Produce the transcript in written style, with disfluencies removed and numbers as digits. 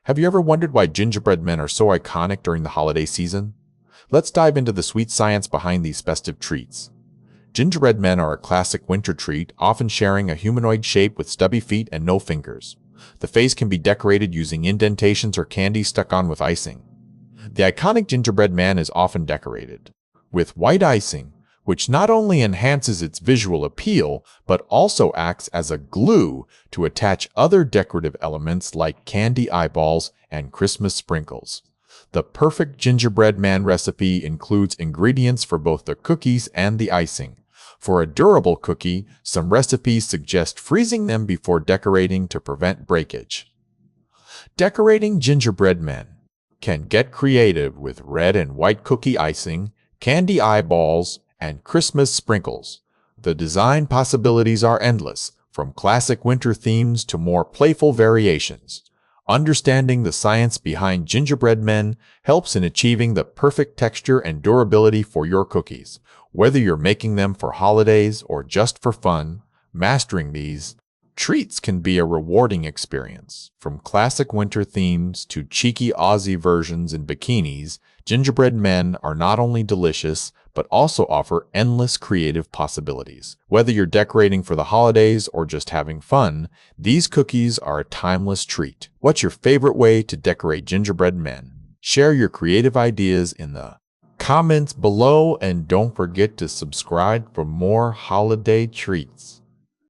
Have you ever wondered why gingerbread men are so iconic during the holiday season? Let's dive into the sweet science behind these festive treats. Gingerbread men are a classic winter treat, often sharing a humanoid shape with stubby feet and no fingers. The face can be decorated using indentations or candy stuck on with icing. The iconic gingerbread man is often decorated with white icing, which not only enhances its visual appeal, but also acts as a glue to attach other decorative elements like candy eyeballs and Christmas sprinkles. The perfect gingerbread man recipe includes ingredients for both the cookies and the icing. For a durable cookie, some recipes suggest freezing them before decorating to prevent breakage. Decorating gingerbread men can get creative with red and white cookie icing, candy eyeballs, and Christmas sprinkles. The design possibilities are endless, from classic winter themes to more playful variations. Understanding the science behind gingerbread men helps in achieving the perfect texture and durability for your cookies. Whether you're making them for holidays or just for fun, mastering these treats can be a rewarding experience. From classic winter themes to cheeky Aussie versions in bikinis, gingerbread men are not only delicious, but also offer endless creative possibilities. Whether you're decorating for the holidays or just having fun, these cookies are a timeless treat. What's your favorite way to decorate gingerbread men? Share your creative ideas in the comments below, and don't forget to subscribe for more holiday treats.